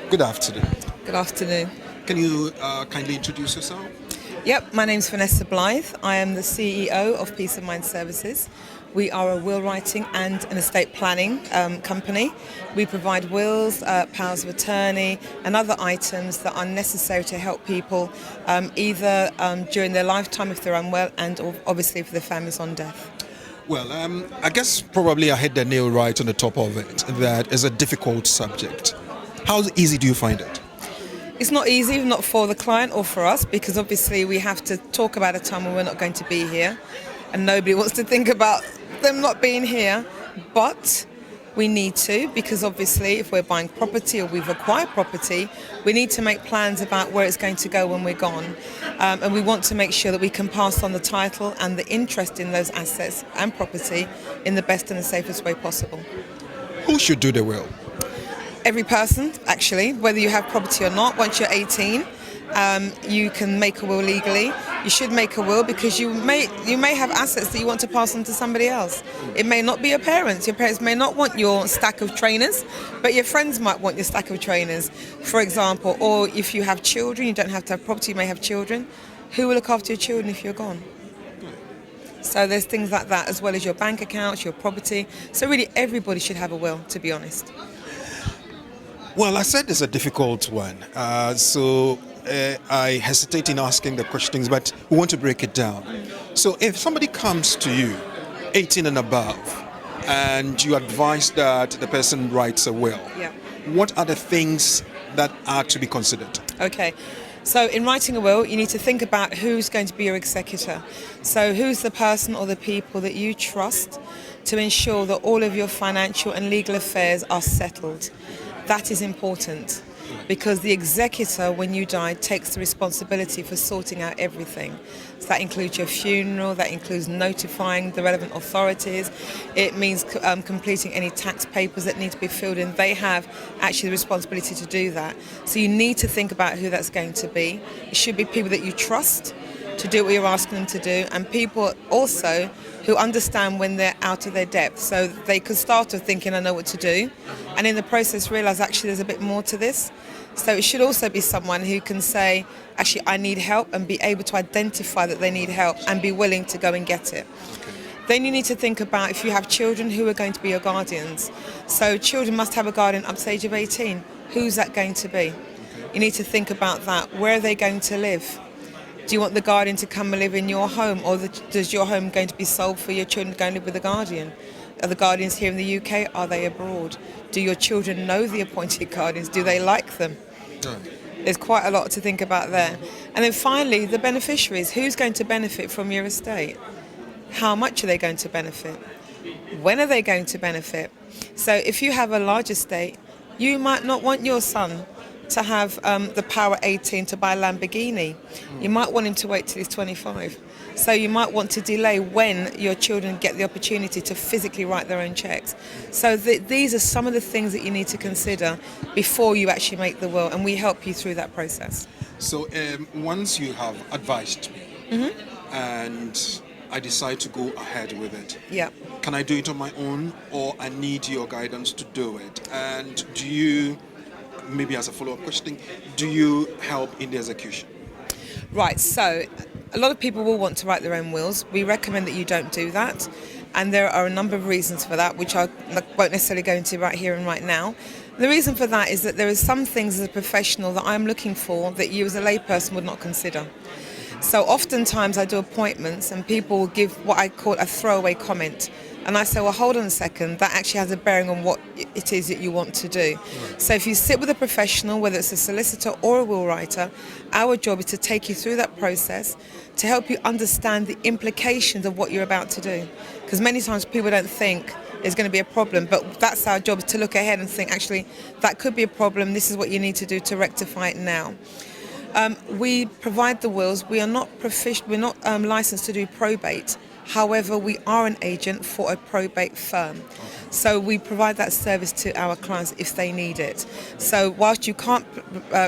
Good afternoon. Good afternoon. Can you kindly introduce yourself? Yep, my name's Vanessa Blyth. I am the CEO of Peace of Mind Services. We are a will writing and an estate planning company. We provide wills, powers of attorney and other items that are necessary to help people either during their lifetime if they're unwell and obviously for their families on death. Well, I guess probably I hit the nail right on the top of it. That is a difficult subject. How easy do you find it? It's not easy, not for the client or for us, because obviously we have to talk about a time when we're not going to be here and nobody wants to think about them not being here, but we need to, because obviously if we're buying property or we've acquired property, we need to make plans about where it's going to go when we're gone. And we want to make sure that we can pass on the title and the interest in those assets and property in the best and the safest way possible. Who should do the will? Every person, actually, whether you have property or not. Once you're 18, you can make a will legally. You should make a will because you may have assets that you want to pass on to somebody else. It may not be your parents. Your parents may not want your stack of trainers, but your friends might want your stack of trainers, for example. Or if you have children, you don't have to have property, you may have children. Who will look after your children if you're gone? So there's things like that, as well as your bank accounts, your property. So really everybody should have a will, to be honest. Well, I said it's a difficult one, so I hesitate in asking the questions, but we want to break it down. So if somebody comes to you, 18 and above, and you advise that the person writes a will, Yeah. what are the things that are to be considered? Okay. So in writing a will, you need to think about who's going to be your executor. So who's the person or the people that you trust to ensure that all of your financial and legal affairs are settled. That is important because the executor, when you die, takes the responsibility for sorting out everything. So that includes your funeral, that includes notifying the relevant authorities. It means completing any tax papers that need to be filled in. They have actually the responsibility to do that. So you need to think about who that's going to be. It should be people that you trust to do what you're asking them to do, and people also who understand when they're out of their depth. So they could start off thinking, I know what to do, and in the process realise actually there's a bit more to this. So it should also be someone who can say, actually I need help, and be able to identify that they need help and be willing to go and get it. Then you need to think about if you have children, who are going to be your guardians. So children must have a guardian up to the age of 18. Who's that going to be? You need to think about that. Where are they going to live? Do you want the guardian to come and live in your home, or does your home going to be sold for your children to go and live with the guardian? Are the guardians here in the UK? Are they abroad? Do your children know the appointed guardians? Do they like them? There's quite a lot to think about there. And then finally, the beneficiaries. Who's going to benefit from your estate? How much are they going to benefit? When are they going to benefit? So if you have a large estate, you might not want your son to have the power at 18 to buy a Lamborghini. You might want him to wait till he's 25. So you might want to delay when your children get the opportunity to physically write their own checks. So these are some of the things that you need to consider before you actually make the will, and we help you through that process. So once you have advised me and I decide to go ahead with it, Yeah. can I do it on my own, or I need your guidance to do it? And do you, maybe as a follow-up question, do you help in the execution? Right, so a lot of people will want to write their own wills. We recommend that you don't do that, and there are a number of reasons for that, which I won't necessarily go into right here and right now. The reason for that is that there are some things as a professional that I'm looking for that you as a layperson would not consider. So oftentimes I do appointments and people will give what I call a throwaway comment. And I say, well, hold on a second, that actually has a bearing on what it is that you want to do. Right. So if you sit with a professional, whether it's a solicitor or a will writer, our job is to take you through that process to help you understand the implications of what you're about to do. Because many times people don't think there's going to be a problem, but that's our job, is to look ahead and think, actually, that could be a problem, this is what you need to do to rectify it now. We provide the wills. We are not licensed to do probate. However, we are an agent for a probate firm. So we provide that service to our clients if they need it. So whilst you can't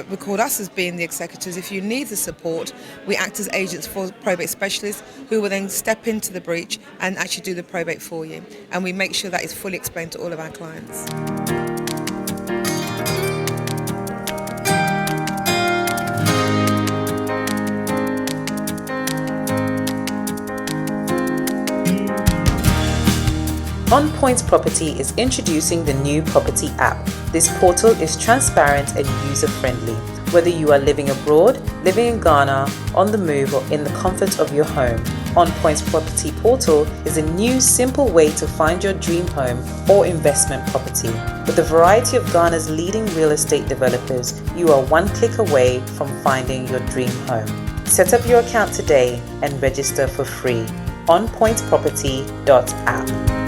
record us as being the executors, if you need the support, we act as agents for probate specialists who will then step into the breach and actually do the probate for you. And we make sure that is fully explained to all of our clients. On Point Property is introducing the new property app. This portal is transparent and user-friendly. Whether you are living abroad, living in Ghana, on the move, or in the comfort of your home, On Point Property portal is a new, simple way to find your dream home or investment property. With a variety of Ghana's leading real estate developers, you are one click away from finding your dream home. Set up your account today and register for free. onpointproperty.app.